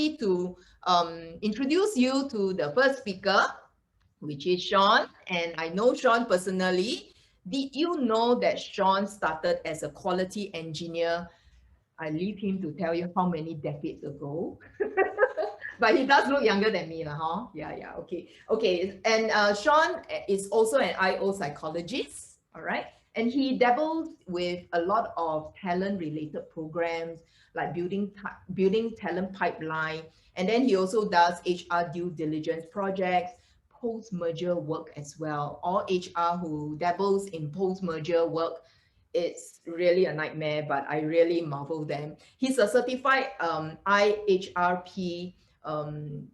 happy to introduce you to the first speaker, which is Shawn. And I know Shawn personally. Did you know that Shawn started as a quality engineer? I leave him to tell you how many decades ago. But he does look younger than me, huh? Yeah, okay. Okay, and Shawn is also an IO psychologist, all right? And he dabbles with a lot of talent-related programs, like building talent pipeline. And then he also does HR due diligence projects, post-merger work as well. All HR who dabbles in post-merger work, it's really a nightmare, but I really marvel them. He's a certified IHRP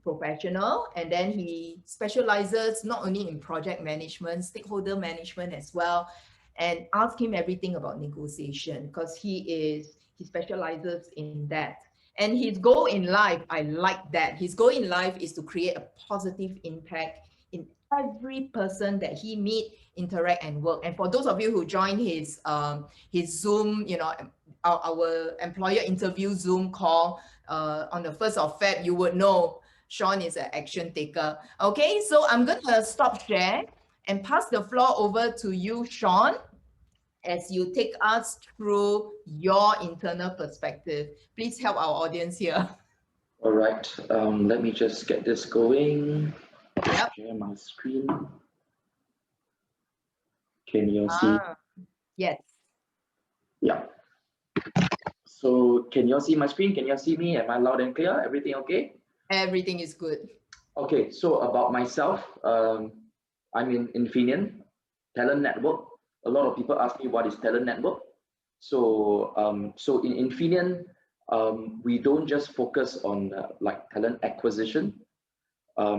professional, and then he specializes not only in project management, stakeholder management as well. And ask him everything about negotiation, because he specializes in that. And his goal in life, I like that. His goal in life is to create a positive impact in every person that he meet, interact, and work. And for those of you who join his Zoom, our employer interview Zoom call on the 1st of Feb, you would know Shawn is an action taker. Okay, so I'm gonna stop share and pass the floor over to you, Shawn, as you take us through your internal perspective. Please help our audience here. All right, let me just get this going. Yep. Share my screen. Can you see? Yes. Yeah. So can you see my screen? Can you see me? Am I loud and clear? Everything okay? Everything is good. Okay, so about myself, I'm in Infineon Talent Network. A lot of people ask me what is Talent Network. So in Infineon, we don't just focus on like talent acquisition.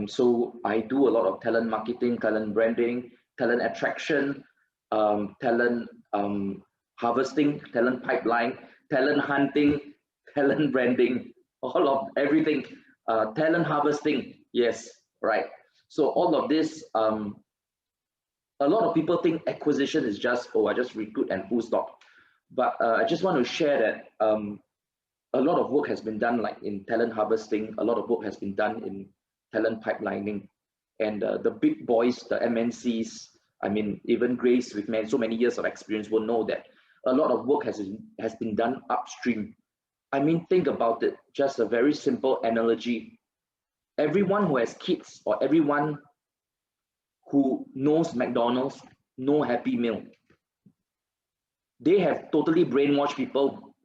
So I do a lot of talent marketing, talent branding, talent attraction, talent harvesting, talent pipeline, talent hunting, talent branding, all of everything, talent harvesting. Yes, right. So all of this, a lot of people think acquisition is just, oh, I just recruit and full stop. But I just want to share that a lot of work has been done like in talent harvesting, a lot of work has been done in talent pipelining, and the big boys, the MNCs, I mean, even Grace with so many years of experience will know that a lot of work has been done upstream. I mean, think about it, just a very simple analogy. Everyone who has kids or everyone who knows McDonald's, know Happy Meal, they have totally brainwashed people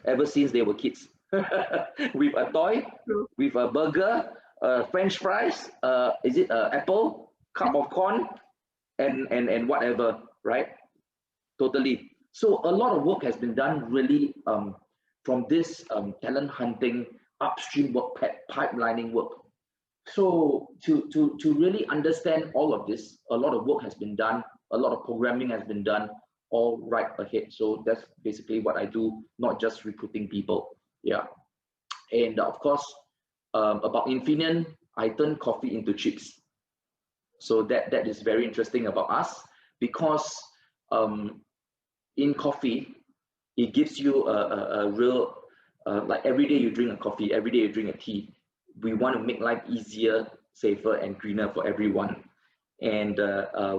ever since they were kids. With a toy, with a burger, French fries, is it apple, cup of corn, and whatever, right? Totally. So a lot of work has been done really from this talent hunting, upstream work, pipelining work. So to really understand all of this, a lot of work has been done, a lot of programming has been done, all right ahead. So that's basically what I do, not just recruiting people. Yeah. And of course, about Infineon, I turn coffee into chips. So that is very interesting about us, because in coffee, it gives you a real, like every day you drink a coffee, every day you drink a tea. We want to make life easier, safer, and greener for everyone. And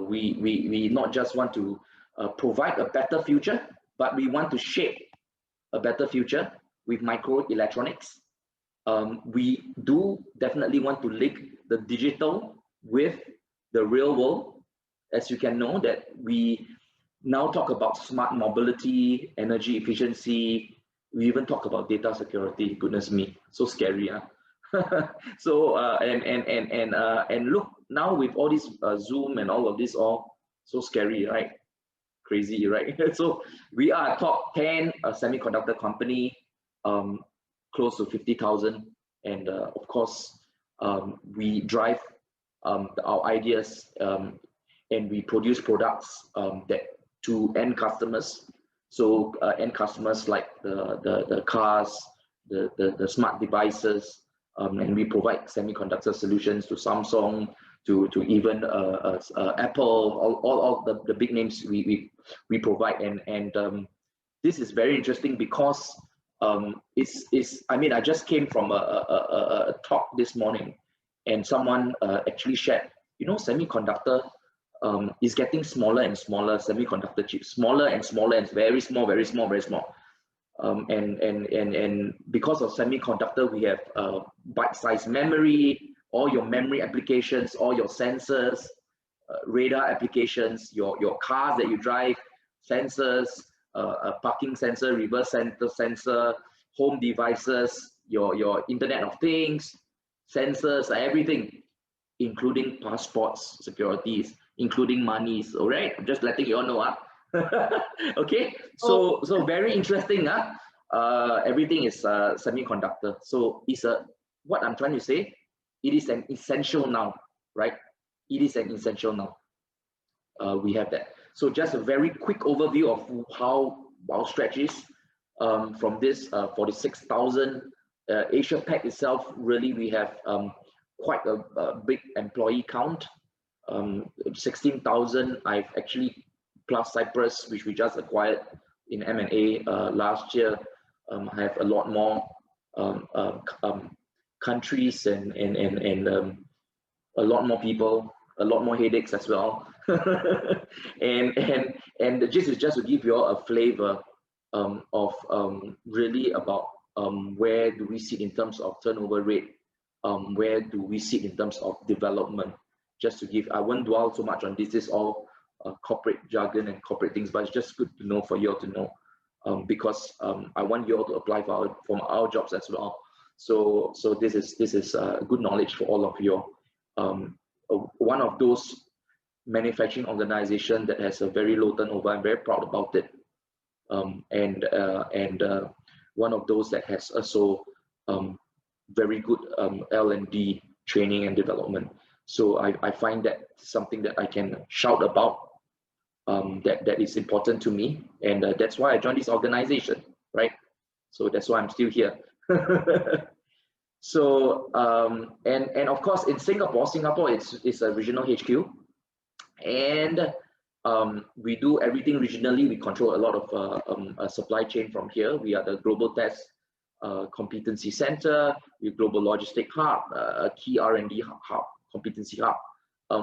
we not just want to provide a better future, but we want to shape a better future with microelectronics. We do definitely want to link the digital with the real world. As you can know that we now talk about smart mobility, energy efficiency. We even talk about data security. Goodness me, so scary, huh? So and look now with all this Zoom and all of this, all so scary, right? Crazy, right? So we are a top 10 semiconductor company, close to 50,000, and of course we drive our ideas, and we produce products that to end customers. So end customers like the cars, the smart devices. And we provide semiconductor solutions to Samsung, to even Apple, all the big names we provide. And this is very interesting because I mean, I just came from a talk this morning, and someone actually shared, you know, semiconductor is getting smaller and smaller, semiconductor chips, smaller and smaller, and very small, very small, very small. And because of semiconductor, we have bite-sized memory, all your memory applications, all your sensors, radar applications, your cars that you drive, sensors, a parking sensor, reverse sensor, home devices, your Internet of Things, sensors, everything, including passports, securities, including monies. All right, I'm just letting you all know. Okay, so very interesting. Everything is semiconductor. So it's what I'm trying to say, it is an essential now, right? It is an essential now. We have that. So just a very quick overview of how our stretch is from this 46,000. Asia Pac itself, really, we have quite a big employee count. 16,000. I've actually, plus Cyprus, which we just acquired in M&A last year, have a lot more countries and a lot more people, a lot more headaches as well. and this is just to give you all a flavor of really about where do we sit in terms of turnover rate, where do we sit in terms of development. Just to give, I won't dwell so much on this. This is all corporate jargon and corporate things, but it's just good to know for you all to know, because I want you all to apply for our jobs as well. So this is good knowledge for all of you. One of those manufacturing organization that has a very low turnover. I'm very proud about it. And one of those that has also very good L&D training and development. So I find that something that I can shout about, that is important to me, and that's why I joined this organization, right? So that's why I'm still here. So and of course in Singapore is a regional HQ, and we do everything regionally. We control a lot of supply chain from here. We are the global test competency center, we're global logistic hub, a key R&D hub, competency hub.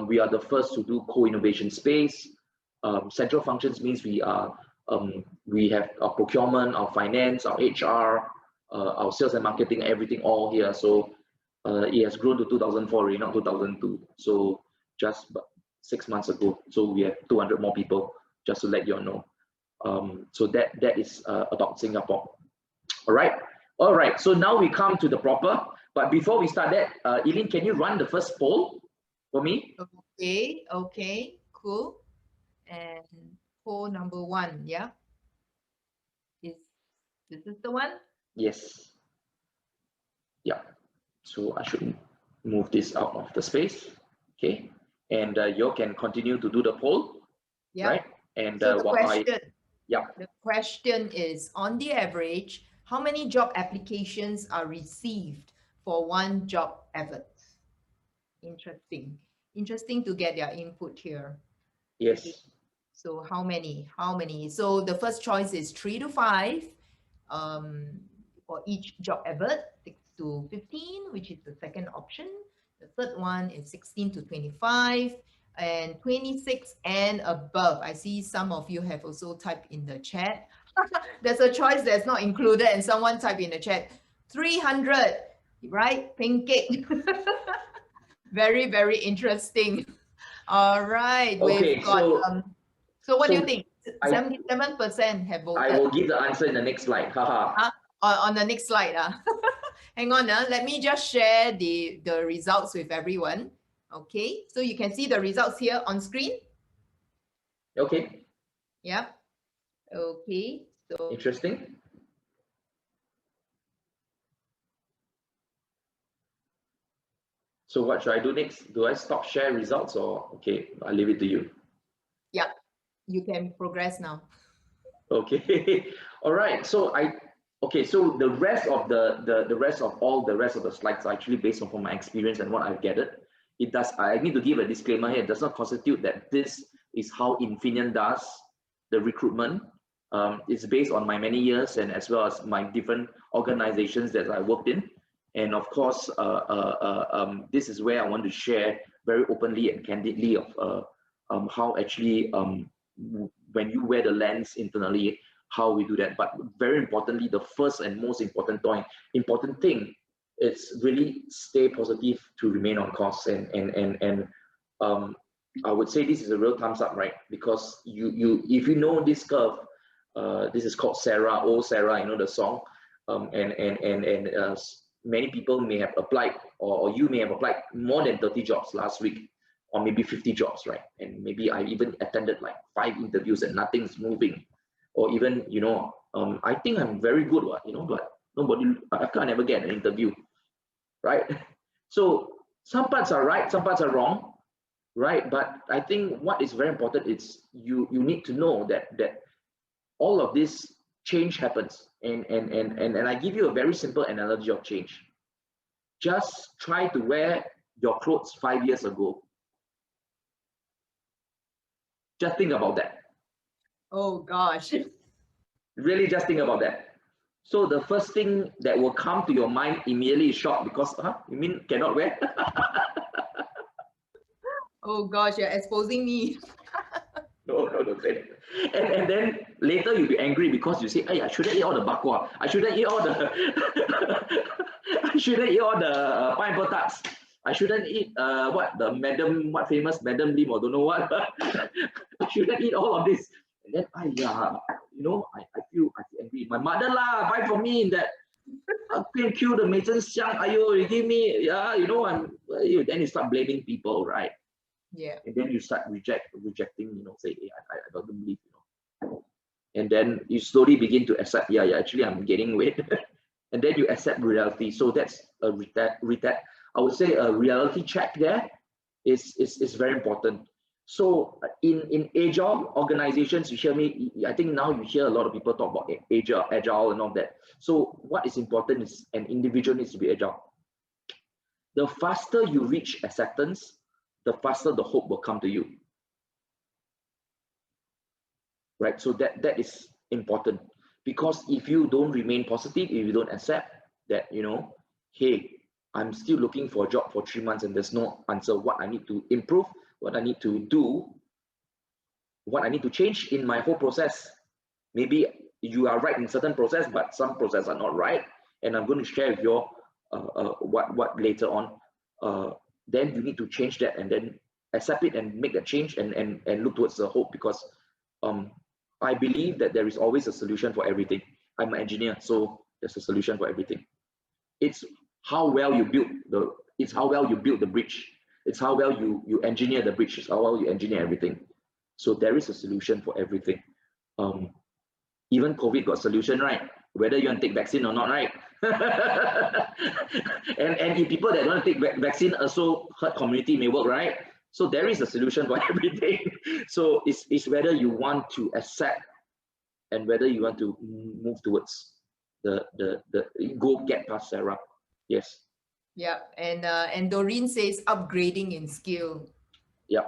We are the first to do co-innovation space. Central functions means we have our procurement, our finance, our HR, our sales and marketing, everything all here. So it has grown to 2004 already, not 2002. So just 6 months ago. So we have 200 more people, just to let you all know. So that is about Singapore. All right. So now we come to the proper. But before we start that, Eileen, can you run the first poll for me? Okay, cool. And poll number 1, yeah? This is the one? Yes. Yeah. So I should move this out of the space. Okay. And you can continue to do the poll. Yeah. Right. And so the question is, on the average, how many job applications are received for one job advert? Interesting to get their input here. Yes. Okay. So how many? So the first choice is 3 to 5 for each job advert, 6 to 15, which is the second option. The third one is 16 to 25 and 26 and above. I see some of you have also typed in the chat. There's a choice that's not included, and someone typed in the chat 300, right? Pink cake. Very, very interesting. All right. Okay, we've got so what do you think? 77% have voted. I will give the answer in the next slide. Haha. On the next slide. Hang on, let me just share the results with everyone. Okay, so you can see the results here on screen. Okay. Yeah. Okay. So interesting. So what should I do next? Do I stop share results, or okay, I'll leave it to you? Yeah, you can progress now. Okay. All right. So so the rest of the rest of the slides are actually based upon my experience and what I've gathered. I need to give a disclaimer here. It does not constitute that this is how Infineon does the recruitment. It's based on my many years and as well as my different organizations that I worked in. And of course, this is where I want to share very openly and candidly of how actually when you wear the lens internally, how we do that. But very importantly, the first and most important thing is really stay positive to remain on course. And I would say this is a real thumbs up, right? Because if you know this curve, this is called Sarah, oh Sarah, you know the song, many people may have applied, or you may have applied more than 30 jobs last week, or maybe 50 jobs, right? And maybe I even attended like 5 interviews and nothing's moving, or even, you know, I think I'm very good, you know, but I can't never get an interview, right? So some parts are right, some parts are wrong, right? But I think what is very important is you need to know that all of this change happens, and I give you a very simple analogy of change. Just try to wear your clothes 5 years ago. Just think about that. Oh gosh. Really just think about that. So the first thing that will come to your mind immediately is shock, because you mean cannot wear? Oh gosh, you're exposing me. No, don't say that. And then later you'll be angry because you say, hey, I shouldn't eat all the bak kwa. I shouldn't eat all the I shouldn't eat all the pineapple tarts. I shouldn't eat what famous Madam Lim or don't know what. I shouldn't eat all of this. And then you know, I feel angry. My mother buy for me in that can kill the Mei Zhen Xiang. Ayo, you give me, you know, then you start blaming people, right? Yeah. And then you start rejecting, you know, say, hey, I don't believe, you know. And then you slowly begin to accept, actually I'm gaining weight. And then you accept reality. So that's a I would say a reality check there is very important. So in agile organizations, you hear me, I think now you hear a lot of people talk about agile and all that. So what is important is an individual needs to be agile. The faster you reach acceptance, the faster the hope will come to you. Right? So that is important, because if you don't remain positive, if you don't accept that, you know, hey, I'm still looking for a job for 3 months and there's no answer, what I need to improve, what I need to do, what I need to change in my whole process. Maybe you are right in certain process, but some process are not right. And I'm going to share with you what later on. Then you need to change that and then accept it and make that change and look towards the hope, because I believe that there is always a solution for everything. I'm an engineer, so there's a solution for everything. It's how well you build the bridge. It's how well you engineer the bridge. It's how well you engineer everything. So there is a solution for everything. Even COVID got solution, right? Whether you want to take vaccine or not, right? and if people that don't take vaccine also herd community may work, right? So there is a solution for everything. So it's whether you want to accept and whether you want to move towards the go get past Sarah. Yes. Yeah, and Doreen says upgrading in skill. Yeah.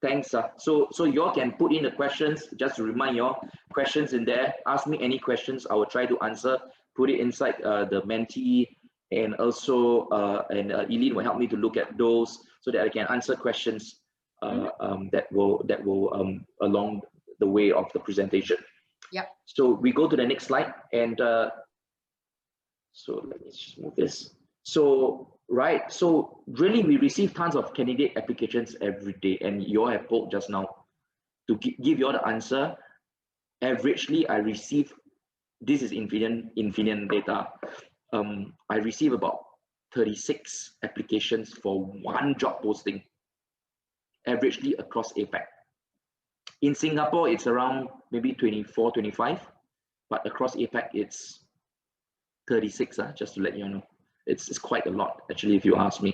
Thanks. So you all can put in the questions, just to remind you all, questions in there. Ask me any questions. I will try to answer. Put it inside the Menti, and also Eileen will help me to look at those so that I can answer questions that will along the way of the presentation. Yeah. So we go to the next slide, and so let me just move this. So right, so really we receive tons of candidate applications every day, and you all have told just now to give you all the answer. Averagely, I receive, this is Infineon data, I receive about 36 applications for one job posting, averagely across APAC. In Singapore, it's around maybe 24, 25, but across APAC, it's 36, just to let you know. It's quite a lot, actually, if you ask me.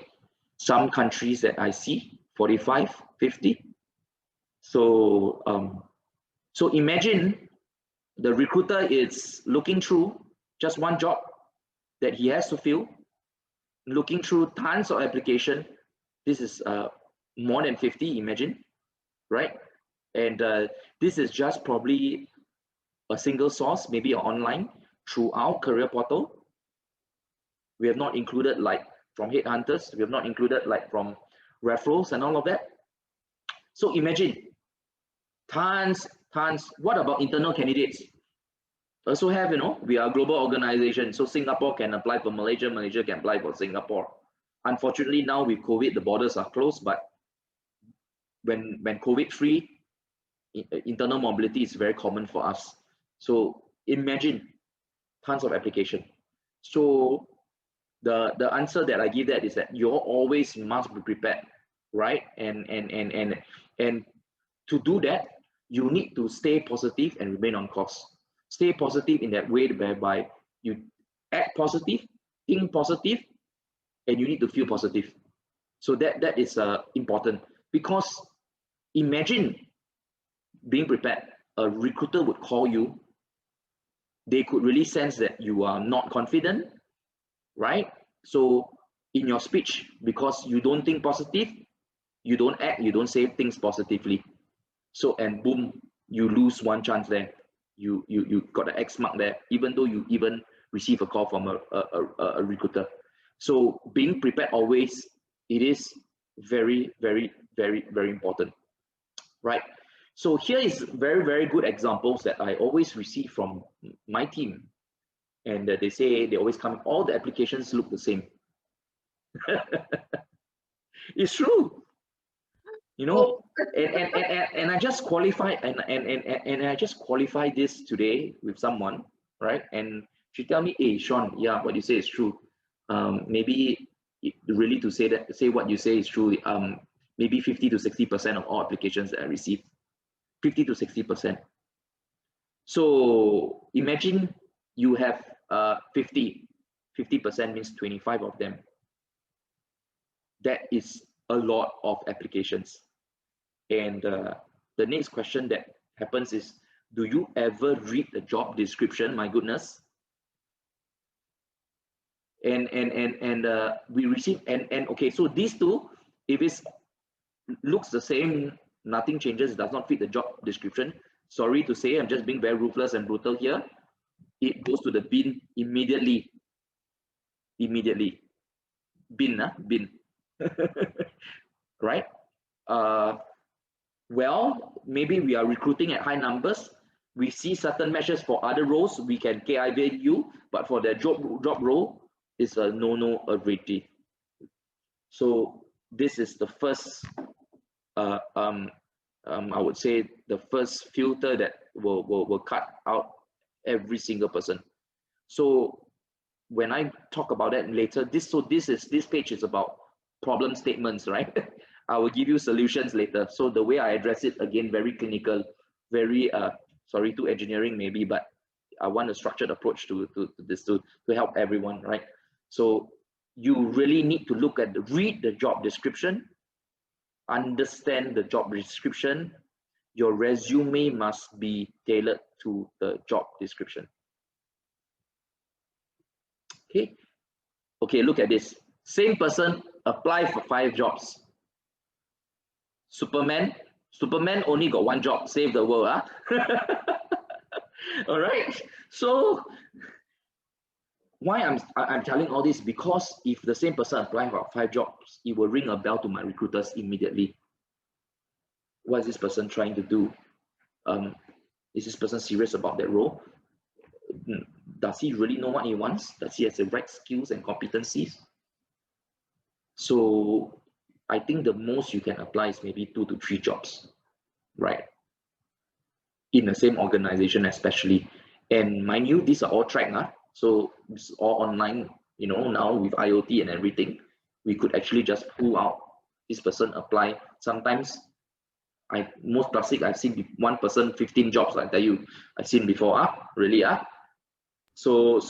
Some countries that I see, 45, 50. So, so imagine the recruiter is looking through just one job that he has to fill, looking through tons of application. This is more than 50, imagine, right? And this is just probably a single source, maybe online, through our career portal. We have not included like from headhunters, we have not included like from referrals and all of that. So imagine tons. What about internal candidates? Also have, we are a global organization, so Singapore can apply for Malaysia, Malaysia can apply for Singapore. Unfortunately, now with COVID, the borders are closed, but when COVID-free, internal mobility is very common for us. So imagine tons of application. So the answer that I give that is that you always must be prepared, right? And to do that, you need to stay positive and remain on course. Stay positive in that way whereby you act positive, think positive, and you need to feel positive. So that is important, because imagine being prepared. A recruiter would call you. They could really sense that you are not confident, right? So in your speech, because you don't think positive, you don't act, you don't say things positively. So, and boom, you lose one chance there. You got an X mark there, even though you even receive a call from a recruiter. So being prepared always, it is very, very, very, very important, right? So here is very, very good examples that I always receive from my team. And they say they always come, all the applications look the same. It's true. And I just qualify and I just qualify this today with someone, right? And she tell me, hey Shawn, yeah, what you say is true. Maybe really to say what you say is true, maybe 50 to 60% of all applications that I receive, 50 to 60%. So imagine you have 50% means 25 of them. That is a lot of applications. And the next question that happens is, do you ever read the job description? My goodness. And we receive, and okay, so these two, if it looks the same, nothing changes, does not fit the job description, sorry to say, I'm just being very ruthless and brutal here, it goes to the bin immediately. Bin. Right? Well, maybe we are recruiting at high numbers, we see certain measures for other roles, we can KIV you, but for the job role, it's a no already. So this is the first, I would say, the first filter that will cut out every single person. So when I talk about that later, this page is about problem statements, right? I will give you solutions later. So the way I address it, again, very clinical, very sorry to engineering maybe, but I want a structured approach to this to help everyone, right? So you really need to read the job description, understand the job description. Your resume must be tailored to the job description. Okay, look at this. Same person apply for 5 jobs. Superman only got 1 job, save the world. All right. So why I'm telling all this, because if the same person applying for 5 jobs, it will ring a bell to my recruiters immediately. What is this person trying to do? Is this person serious about that role? Does he really know what he wants? Does he have the right skills and competencies? So I think the most you can apply is maybe 2 to 3 jobs, right? In the same organization especially. And mind you, these are all tracked, so it's all online, now with IoT and everything, we could actually just pull out this person apply. Sometimes most classic, I've seen one person 15 jobs, I tell you, I've seen before. Really. So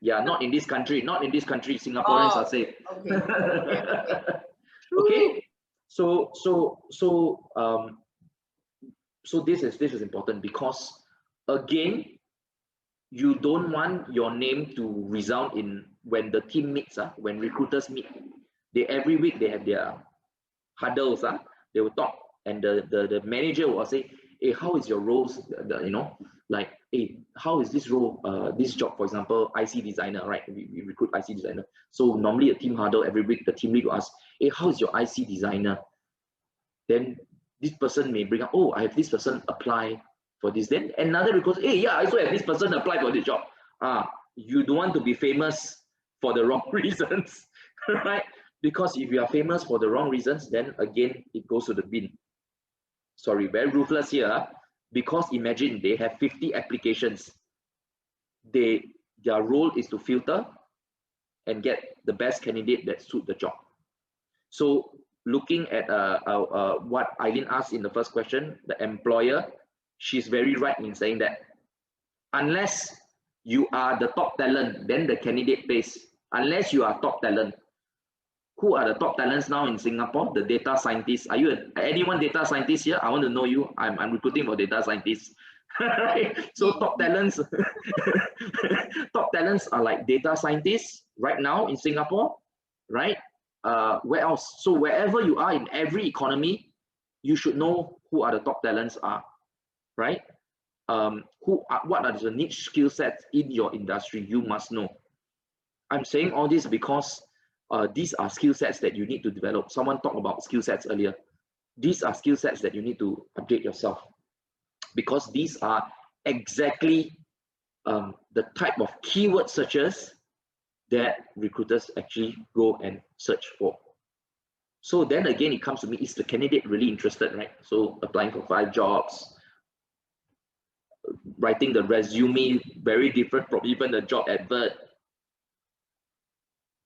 yeah, not in this country, Singaporeans are safe. Okay. So this is important, because again, you don't want your name to resound in when the team meets, when recruiters meet, every week they have their huddles, they will talk, and the manager will say, hey, how is your roles, you know, like, hey, how is this role, this job, for example, IC designer, right? We recruit IC designer. So normally a team huddle every week, the team lead will ask, hey, how is your IC designer? Then this person may bring up, oh, I have this person apply for this. Then another recruiter, hey, yeah, I also have this person apply for this job. You don't want to be famous for the wrong reasons, right? Because if you are famous for the wrong reasons, then again, it goes to the bin. Sorry, very ruthless here. Because imagine they have 50 applications. Their role is to filter and get the best candidate that suit the job. So looking at what Eileen asked in the first question, the employer, she's very right in saying that unless you are the top talent, then the candidate pays. Unless you are top talent. Who are the top talents now in Singapore? The data scientists. Are you anyone data scientist here? I want to know you. I'm recruiting for data scientists. Right? So top talents, top talents are like data scientists right now in Singapore, right? Where else? So wherever you are in every economy, you should know who are the top talents are, right? What are the niche skill sets in your industry? You must know. I'm saying all this because these are skill sets that you need to develop. Someone talked about skill sets earlier. These are skill sets that you need to update yourself, because these are exactly the type of keyword searches that recruiters actually go and search for. So then again, it comes to me, is the candidate really interested, right? So applying for 5 jobs, writing the resume, very different from even the job advert.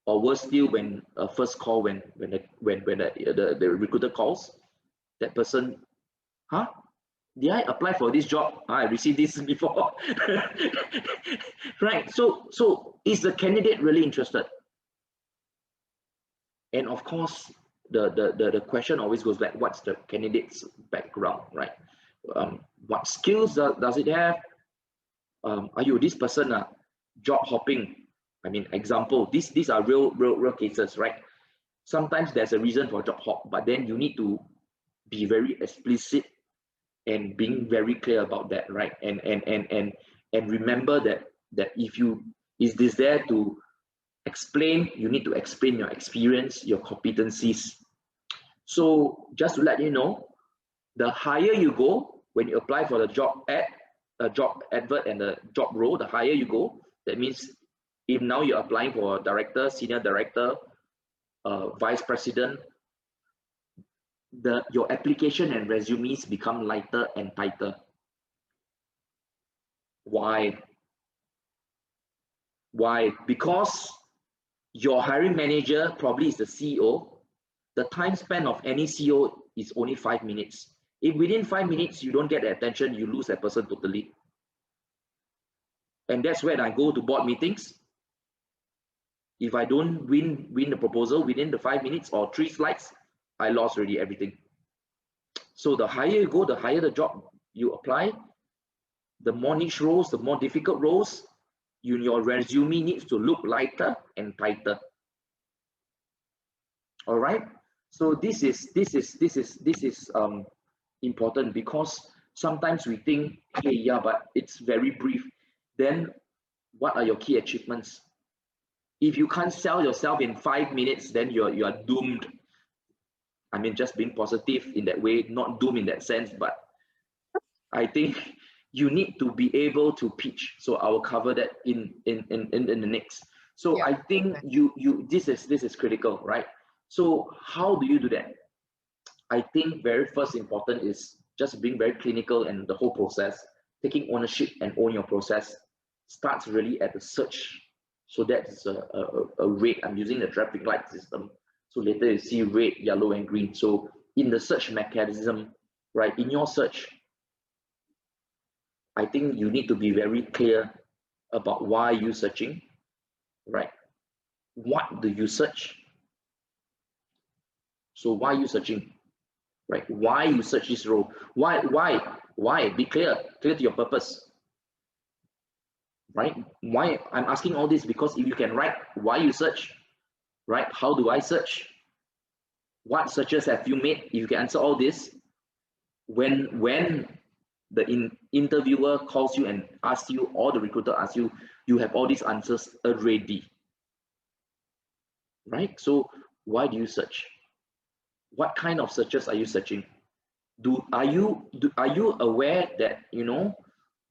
Or worse still, when first call, when the recruiter calls, that person, huh? Did I apply for this job? I received this before. Right? So is the candidate really interested? And of course, the question always goes back, what's the candidate's background, right? What skills does it have? Are you this person job hopping? I mean, example, these are real cases, right? Sometimes there's a reason for job hop, but then you need to be very explicit and being very clear about that, right? And remember that if you is this there to explain, you need to explain your experience, your competencies. So just to let you know, the higher you go when you apply for the job advert and the job role, the higher you go, that means if now you're applying for a director, senior director, vice president, your application and resumes become lighter and tighter. Why? Because your hiring manager probably is the CEO. The time span of any CEO is only 5 minutes. If within 5 minutes you don't get the attention, you lose that person totally. And that's when I go to board meetings. If I don't win the proposal within the 5 minutes or 3 slides, I lost already everything. So the higher you go, the higher the job you apply, the more niche roles, the more difficult roles, your resume needs to look lighter and tighter. All right. So this is important, because sometimes we think, hey, yeah, but it's very brief. Then what are your key achievements? If you can't sell yourself in 5 minutes, then you are doomed. I mean, just being positive in that way, not doomed in that sense, but I think you need to be able to pitch. So I will cover that in the next. So yeah, I think this is critical, right? So how do you do that? I think very first important is just being very clinical and the whole process, taking ownership and own your process. Starts really at the search. So that's a red. I'm using the traffic light system. So later you see red, yellow, and green. So in the search mechanism, right, in your search, I think you need to be very clear about why you're searching, right? What do you search? So why are you searching, right? Why you search this role? Why? Be clear to your purpose, right? Why? I'm asking all this because if you can write why you search, right? How do I search? What searches have you made? If you can answer all this, when the interviewer calls you and asks you, or the recruiter asks you, you have all these answers already, right? So why do you search? What kind of searches are you searching? Are you aware that, you know,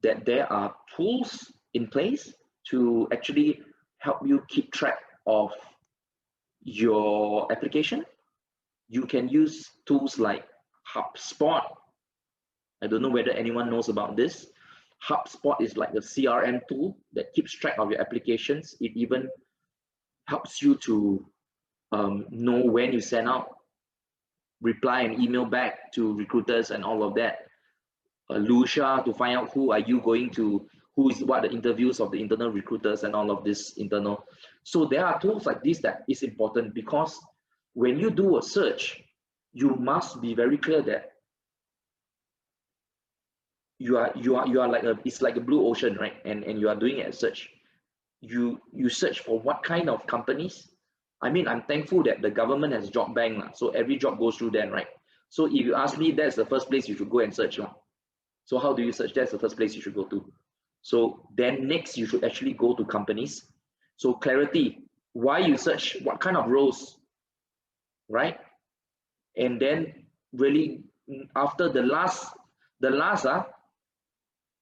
that there are tools in place to actually help you keep track of your application? You can use tools like HubSpot. I don't know whether anyone knows about this. HubSpot is like a CRM tool that keeps track of your applications. It even helps you to know when you send out reply and email back to recruiters and all of that. Lucia to find out who are you going to, what the interviews of the internal recruiters and all of this internal. So there are tools like this that is important, because when you do a search, you must be very clear that you are like it's like a blue ocean, right? And you are doing a search. You search for what kind of companies. I mean, I'm thankful that the government has job bank, so every job goes through them, right? So if you ask me, that's the first place you should go and search. So how do you search? That's the first place you should go to. So then next, you should actually go to companies. So clarity, why you search, what kind of roles, right? And then really after the last,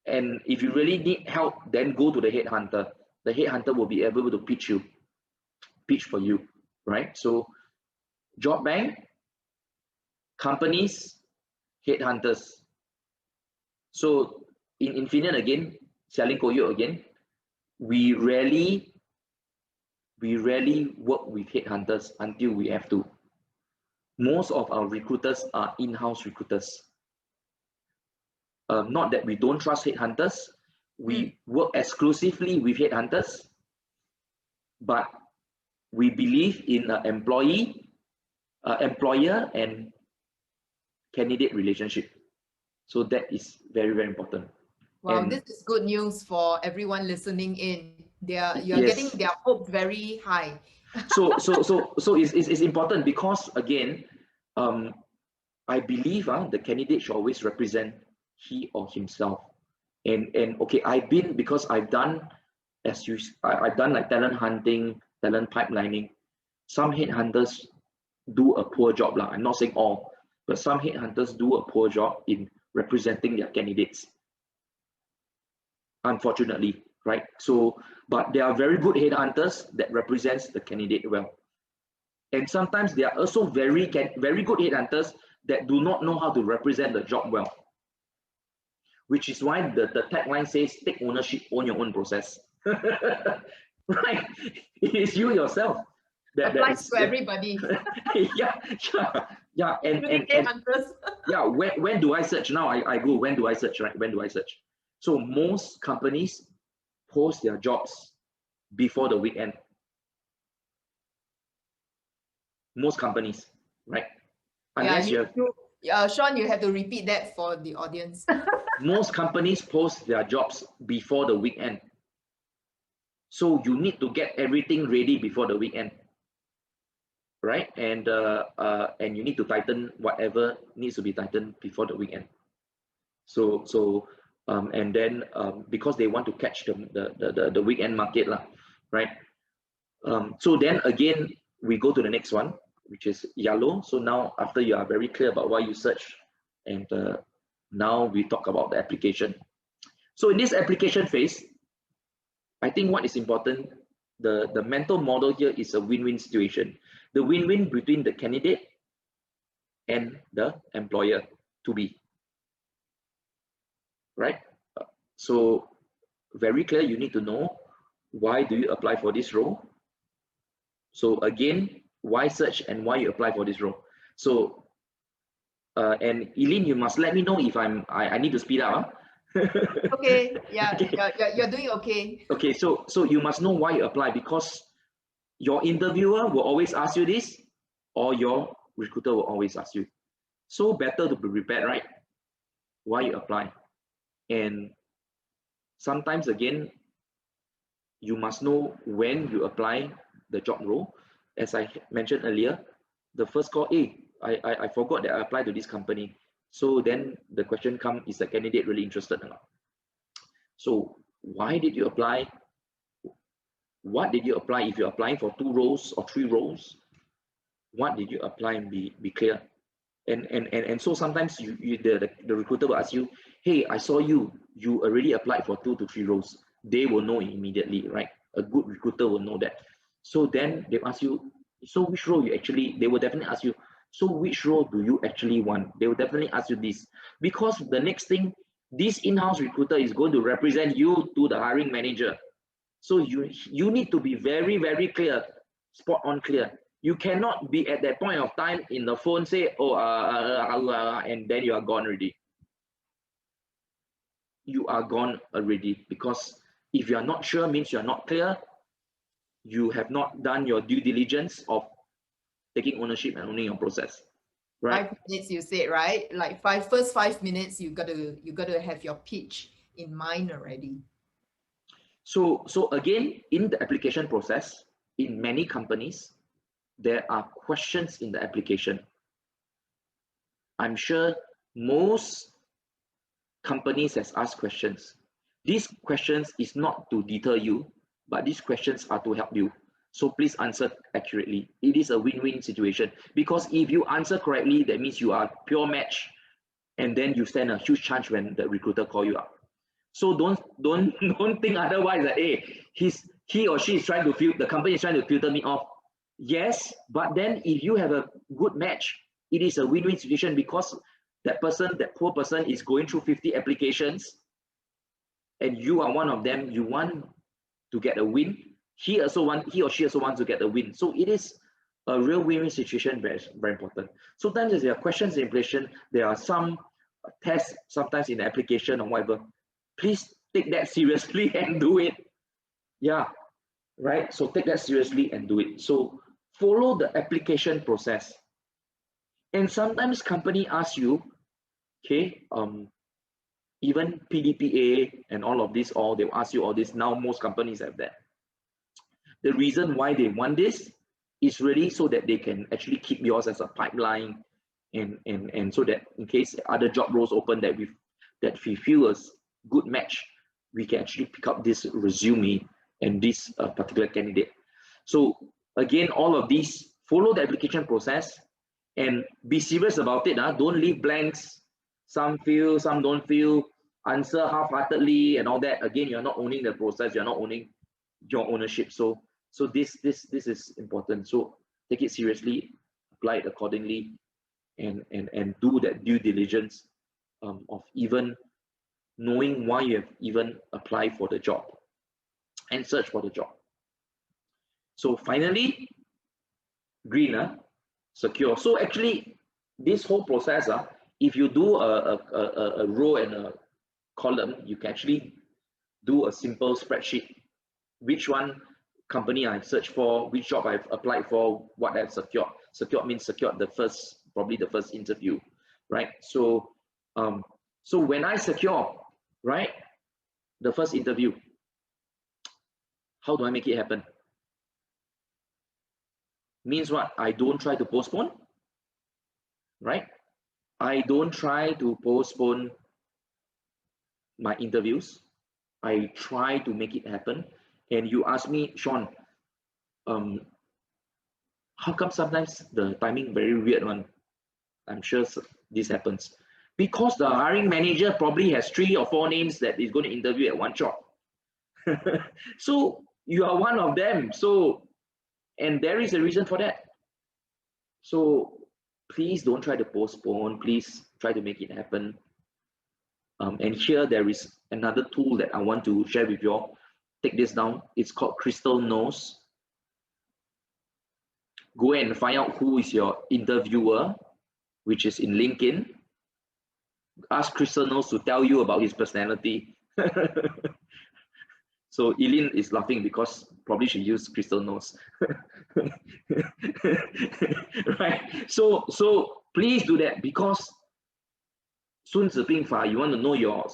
and if you really need help, then go to the headhunter. The headhunter will be able to pitch for you, right? So job bank, companies, headhunters. So in Infineon again, selling Koyo again, we rarely work with headhunters until we have to. Most of our recruiters are in-house recruiters. Not that we don't trust headhunters, we work exclusively with headhunters, but we believe in employer and candidate relationship. So that is very, very important. Wow, this is good news for everyone listening in. You're Yes. getting their hopes very high. So it's important, because again, I believe the candidate should always represent he or himself. And okay, because I've done, I've done like talent hunting, talent pipelining. Some headhunters do a poor job lah. I'm not saying all, but some headhunters do a poor job in representing their candidates, unfortunately, right? So, but there are very good headhunters that represents the candidate well. And sometimes there are also very good headhunters that do not know how to represent the job well. Which is why the tagline says, take ownership, own your own process. Right? It is you yourself. That applies to everybody. Yeah. And yeah, when do I search? Now I go, when do I search, right? When do I search? So most companies post their jobs before the weekend. Most companies, right? Unless Shawn, you have to repeat that for the audience. Most companies post their jobs before the weekend. So you need to get everything ready before the weekend, right? And you need to tighten whatever needs to be tightened before the weekend. So and then because they want to catch the weekend market lah, right? So then again, we go to the next one, which is yellow. So now after you are very clear about why you search, and now we talk about the application. So in this application phase, I think what is important, the mental model here is a win-win situation. The win-win between the candidate and the employer to be, right? So very clear, you need to know, why do you apply for this role? So again, why search and why you apply for this role? So and Eileen, you must let me know if I need to speed up. Okay, yeah, okay. You're doing okay. Okay, so you must know why you apply, because your interviewer will always ask you this, or your recruiter will always ask you. So better to be prepared, right? Why you apply. And sometimes again, you must know when you apply the job role. As I mentioned earlier, the first call, hey, I forgot that I applied to this company. So then the question comes, is the candidate really interested or not? So why did you apply? What did you apply? If you're applying for 2 roles or 3 roles, what did you apply, and be clear? And so sometimes the recruiter will ask you, hey, I saw you already applied for 2 to 3 roles. They will know immediately, right? A good recruiter will know that. So then they ask you, so which role you actually, they will definitely ask you, so which role do you actually want? They will definitely ask you this, because the next thing, this in-house recruiter is going to represent you to the hiring manager. So you need to be very, very clear, spot on clear. You cannot be at that point of time in the phone say, oh, and then you are gone already. You are gone already, because if you are not sure, means you are not clear. You have not done your due diligence of taking ownership and owning your process. Right? 5 minutes, you said, right? Like first 5 minutes, you gotta have your pitch in mind already. So again, in the application process, in many companies, there are questions in the application. I'm sure most companies has asked questions. These questions is not to deter you, but these questions are to help you. So please answer accurately. It is a win-win situation, because if you answer correctly, that means you are pure match, and then you stand a huge chance when the recruiter call you up. So don't think otherwise that, hey, he or she is trying to filter, the company is trying to filter me off. Yes, but then if you have a good match, it is a win-win situation, because that poor person is going through 50 applications, and you are one of them. You want to get a win. He or she also wants to get a win. So it is a real win-win situation, very, very important. Sometimes there are questions in application, there are some tests sometimes in the application or whatever. Please take that seriously and do it. Yeah, right? So take that seriously and do it. So follow the application process. And sometimes company asks you, okay, even PDPA and all of this, or they'll ask you all this. Now most companies have that. The reason why they want this is really so that they can actually keep yours as a pipeline, and so that in case other job roles open that we feel a good match, we can actually pick up this resume and this particular candidate. So again, all of these, follow the application process and be serious about it. Don't leave blanks. Some fill, some don't fill. Answer half-heartedly and all that. Again, you're not owning the process. You're not owning your ownership. So this is important. So take it seriously, apply it accordingly, and do that due diligence of even knowing why you have even applied for the job and search for the job. So finally, green, secure. So actually, this whole process, if you do a row and a column, you can actually do a simple spreadsheet. Which one company I searched for, which job I've applied for, what I've secured. Secured means secured probably the first interview, right? So so when I secure, right, the first interview, how do I make it happen? Means what? I don't try to postpone, right? I don't try to postpone my interviews. I try to make it happen. And you ask me, Shawn, how come sometimes the timing very weird one? I'm sure this happens. Because the hiring manager probably has 3 or 4 names that he's going to interview at one shot. So you are one of them. So, and there is a reason for that. So please don't try to postpone. Please try to make it happen. And here there is another tool that I want to share with you all. Take this down. It's called Crystal Knows. Go and find out who is your interviewer, which is in LinkedIn. Ask Crystal Knows to tell you about his personality. So Eileen is laughing because probably she used Crystal Knows. Right? So please do that, because 孙子兵法, you want to know your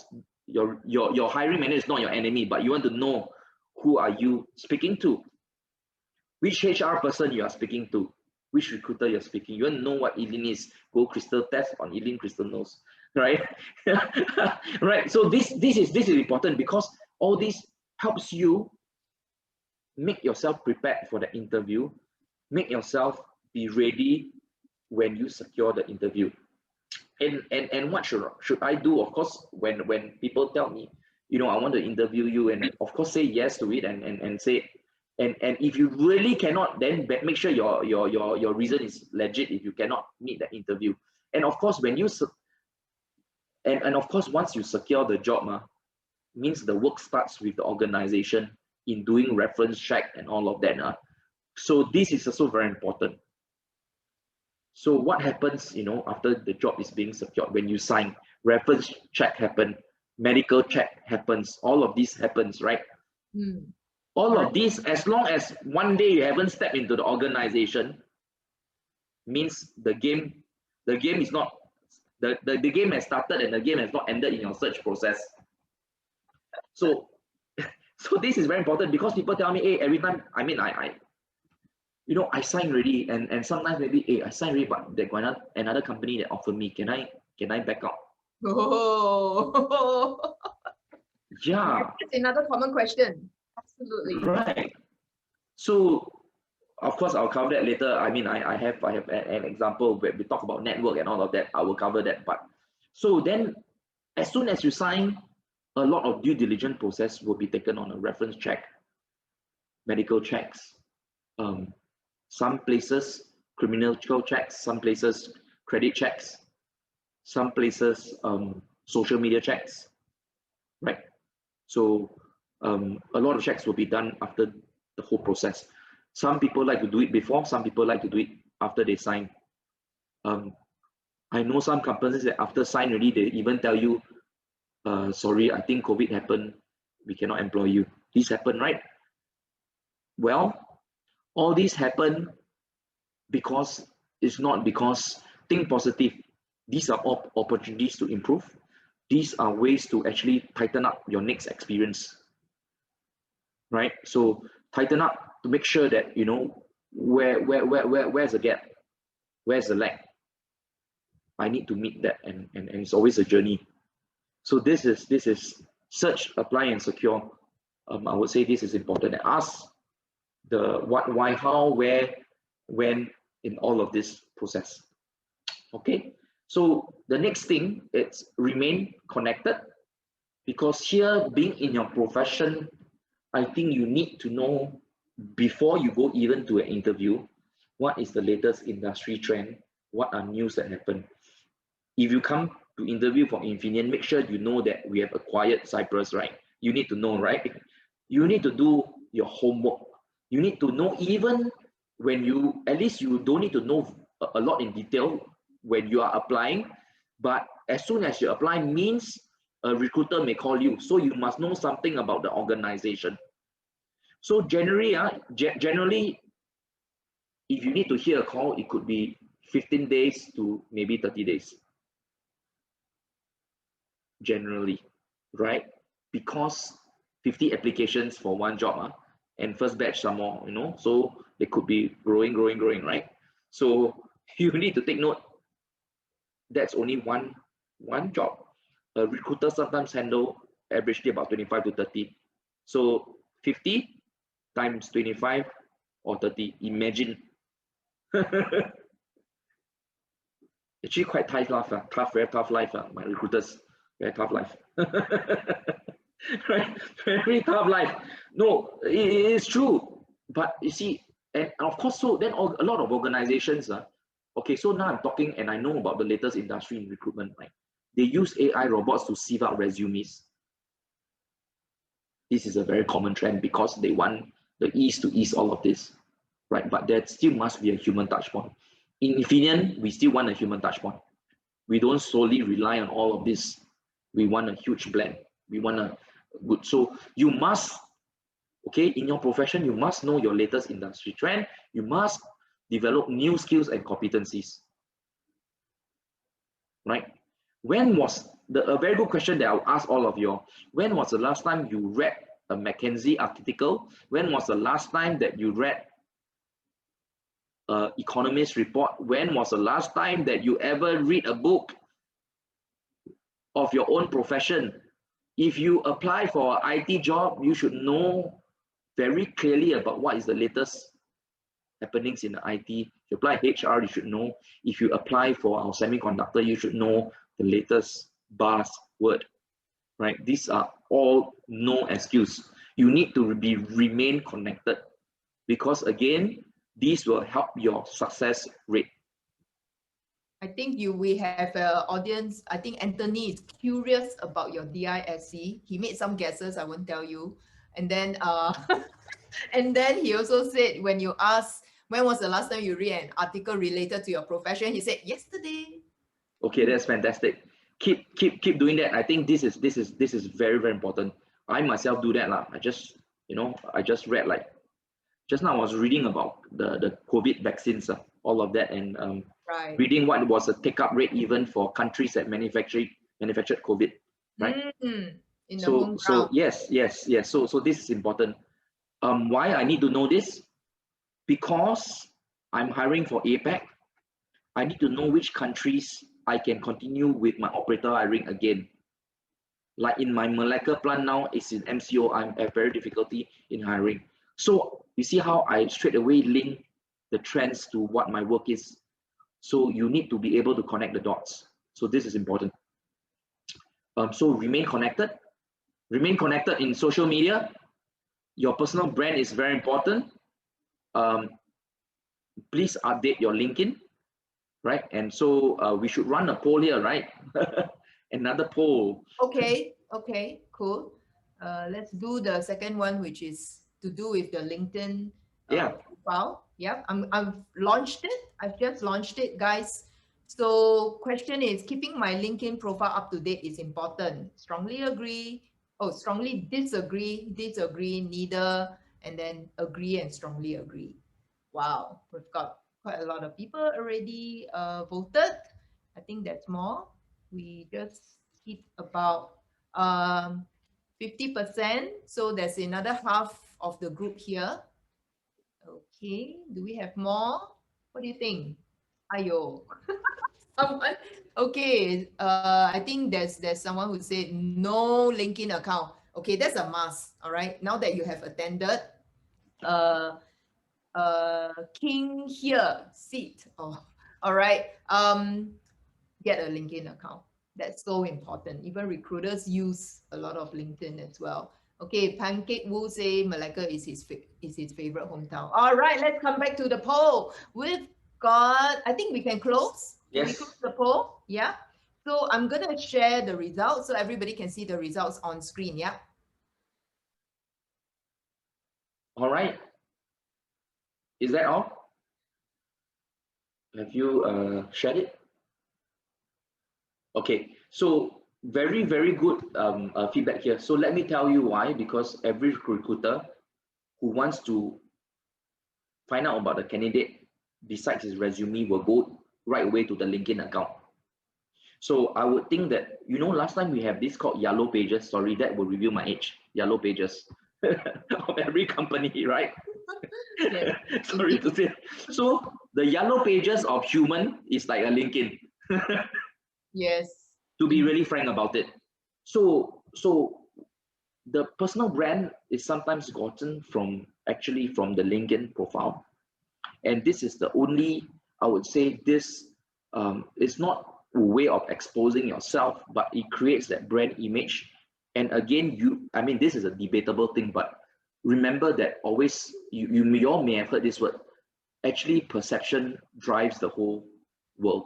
hiring manager is not your enemy, but you want to know who are you speaking to, which HR person you are speaking to, which recruiter you're speaking. You want to know what Eileen is. Go Crystal test on Eileen, Crystal Knows. right? Right. So this is important, because all this helps you make yourself prepared for the interview, make yourself be ready when you secure the interview. And what should I do? Of course, when people tell me, you know, I want to interview you, and of course say yes to it, and say, and if you really cannot, then make sure your reason is legit if you cannot meet the interview. And of course, when you and of course, once you secure the job, means the work starts with the organization in doing reference check and all of that. So this is also very important. So what happens, you know, after the job is being secured? When you sign, reference check happen, medical check happens, all of this happens, right? All of this, as long as one day you haven't stepped into the organization, means the game is not, the game has started and the game has not ended in your search process. So so this is very important, because people tell me, hey, every time, I mean, you know, I signed already, and sometimes maybe, hey, I signed already, but they got another company that offered me, can I back out? Oh. Yeah. That's another common question. Absolutely. Right. So of course I'll cover that later. I mean, I have an example where we talk about network and all of that. I will cover that. But so then, as soon as you sign, a lot of due diligence process will be taken on a reference check, medical checks, some places criminal checks, some places credit checks, some places social media checks, right? So a lot of checks will be done after the whole process. Some people like to do it before, some people like to do it after they sign. I know some companies that after sign already, they even tell you, sorry, I think COVID happened, we cannot employ you. This happened, right? Well, all this happened because it's not because, think positive. These are all opportunities to improve. These are ways to actually tighten up your next experience, right? So tighten up to make sure that you know where's the gap, where's the lag. I need to meet that, and it's always a journey. So this is search, apply, and secure. I would say this is important. And ask the what, why, how, where, when in all of this process. Okay. So the next thing is remain connected, because here, being in your profession, I think you need to know before you go even to an interview, what is the latest industry trend, what are news that happen. If you come to interview for Infineon, make sure you know that we have acquired Cyprus, right? You need to know, right? You need to do your homework. You need to know, even when you, at least you don't need to know a lot in detail when you are applying, but as soon as you apply means a recruiter may call you, so you must know something about the organization. So generally, generally, if you need to hear a call, it could be 15 days to maybe 30 days. Generally, right? Because 50 applications for one job, and first batch some more, you know, so they could be growing, right? So you need to take note, that's only one job. A recruiter sometimes handle averagely about 25 to 30. So 50 times 25 or 30, imagine. Actually quite tough life, very tough life, my recruiters, very tough life. Right? Very tough life. No, it is true. But you see, and of course, so then a lot of organizations, okay, so now I'm talking and I know about the latest industry in recruitment, right? They use AI robots to sieve out resumes. This is a very common trend because they want the ease to ease all of this, right? But there still must be a human touch point. In Infineon, we still want a human touch point. We don't solely rely on all of this. We want a huge blend. We want a good, so you must, okay, in your profession, you must know your latest industry trend. You must develop new skills and competencies, right? When was a very good question that I'll ask all of you, when was the last time you read a McKinsey article? When was the last time that you read an economist report? When was the last time that you ever read a book? of your own profession. If you apply for an IT job, you should know very clearly about what is the latest happenings in the IT. If you apply HR, you should know. If you apply for our semiconductor, you should know the latest buzzword, right? These are all no excuse. You need to remain connected, because again, these will help your success rate. I think we have an audience. I think Anthony is curious about your DISC. He made some guesses, I won't tell you. And then and then he also said, when you ask when was the last time you read an article related to your profession, he said yesterday. Okay, that's fantastic. Keep doing that. I think this is very, very important. I myself do that lah. I just read, like just now I was reading about the COVID vaccines, all of that, and Right. reading what was the take-up rate even for countries that manufactured COVID, right? In the So home ground. yes. So this is important. Why I need to know this? Because I'm hiring for APAC. I need to know which countries I can continue with my operator hiring again. Like in my Malacca plant now, it's in MCO, I'm at very difficulty in hiring. So you see how I straight away link the trends to what my work is. So you need to be able to connect the dots. So this is important. So remain connected. Remain connected in social media. Your personal brand is very important. Please update your LinkedIn, right? And so we should run a poll here, right? Another poll. Okay, cool. Let's do the second one, which is to do with the LinkedIn profile. Yeah, I've launched it. I've just launched it, guys. So question is, keeping my LinkedIn profile up to date is important. Strongly agree. Oh, strongly disagree, neither, and then agree and strongly agree. Wow, we've got quite a lot of people already voted. I think that's more. We just hit about 50%. So there's another half of the group here. Okay, do we have more? What do you think? Ayo. Someone? Okay, I think there's someone who said no LinkedIn account. Okay, that's a must. All right, now that you have attended, King here, seat. Oh, all right. Get a LinkedIn account. That's so important. Even recruiters use a lot of LinkedIn as well. Okay, Pancake Wu say Malacca is his favorite hometown. All right, let's come back to the poll. We've got, I think we can close. Can we close the poll? Yeah. So I'm gonna share the results so everybody can see the results on screen. Yeah. All right. Is that all? Have you shared it? Okay, so very, very good feedback here. So let me tell you why. Because every recruiter who wants to find out about the candidate besides his resume will go right away to the LinkedIn account. So I would think that, last time we have this called yellow pages. Sorry, that will reveal my age. Yellow pages of every company, right? Yes. Sorry to say. So the yellow pages of human is like a LinkedIn. Yes. To be really frank about it. So the personal brand is sometimes gotten from the LinkedIn profile. And this is the only, I would say, this is not a way of exposing yourself, but it creates that brand image. And again, this is a debatable thing, but remember that always, you all may have heard this word, actually perception drives the whole world.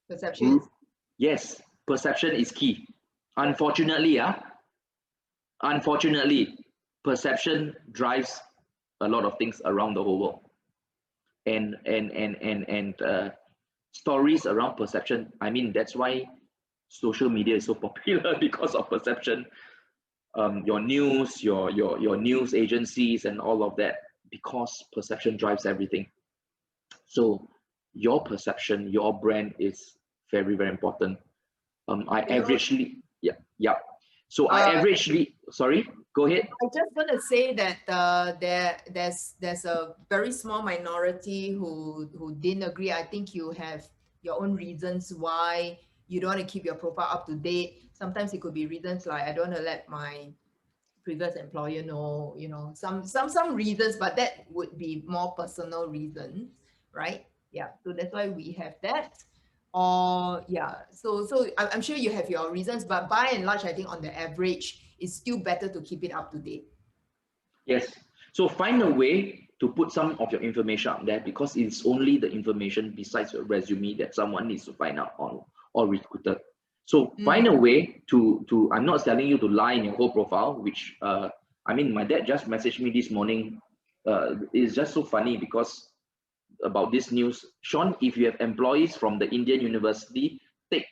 Perception? Yes, perception is key. Unfortunately, perception drives a lot of things around the whole world. And stories around perception. That's why social media is so popular, because of perception. Your news, your news agencies and all of that, because perception drives everything. So your perception, your brand is very, very important. Sorry, go ahead. I just want to say that there's a very small minority who didn't agree. I think you have your own reasons why you don't want to keep your profile up to date. Sometimes it could be reasons like, I don't want to let my previous employer know, some reasons, but that would be more personal reasons, right? Yeah, so that's why we have that. Or yeah, so I'm sure you have your reasons, but by and large, I think on the average, it's still better to keep it up to date. Yes. So find a way to put some of your information up there, because it's only the information besides your resume that someone needs to find out on, or recruiter. So find a way to I'm not telling you to lie in your whole profile, which I mean, my dad just messaged me this morning. It's just so funny because about this news. Shawn, if you have employees from the Indian university, take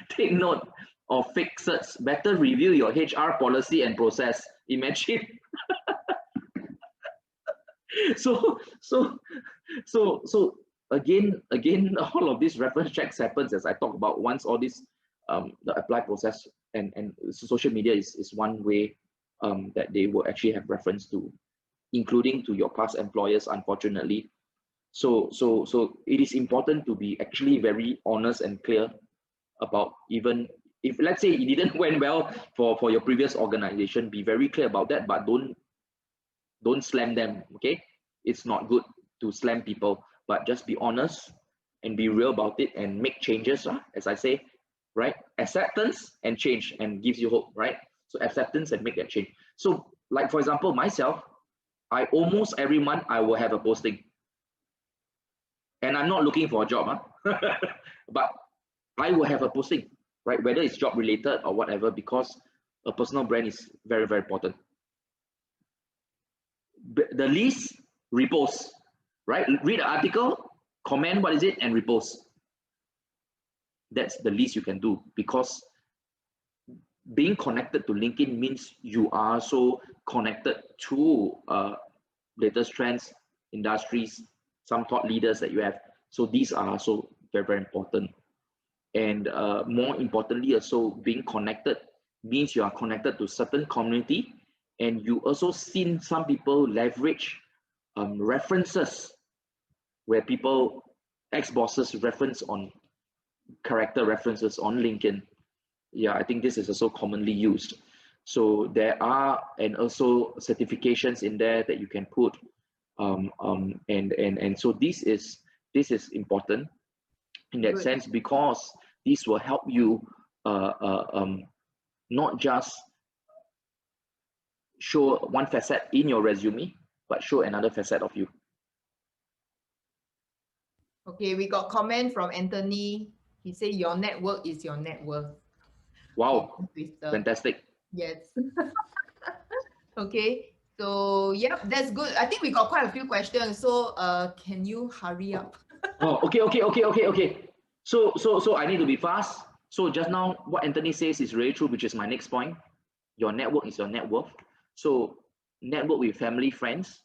take note of fake certs. Better review your HR policy and process. Imagine. so so so again all of these reference checks happens, as I talk about. Once all this the apply process and social media is one way that they will actually have reference to, including to your past employers, unfortunately. So it is important to be actually very honest and clear about, even if let's say it didn't went well for your previous organization, be very clear about that, but don't slam them. Okay, it's not good to slam people, but just be honest and be real about it and make changes, as I say, right? Acceptance and change, and gives you hope, right? So acceptance and make that change. So like, for example, myself, I almost every month I will have a posting, and I'm not looking for a job, but I will have a posting, right? Whether it's job related or whatever, because a personal brand is very, very important. The least, repost, right? Read the article, comment what is it, and repost. That's the least you can do, because being connected to LinkedIn means you are so connected to latest trends, industries, some thought leaders that you have. So these are also very, very important. And more importantly, also being connected means you are connected to certain community, and you also seen some people leverage references, where people, ex-bosses reference on character references on LinkedIn. Yeah, I think this is also commonly used. So there are, and also certifications in there that you can put, and so this is important in that sense, because this will help you not just show one facet in your resume, but show another facet of you. Okay, we got comment from Anthony. He said your network is your net worth. Wow, fantastic. Yes. Okay, so yeah, that's good. I think we got quite a few questions. So can you hurry up? Oh, okay. So I need to be fast. So just now, what Anthony says is really true, which is my next point. Your network is your net worth. So network with family, friends,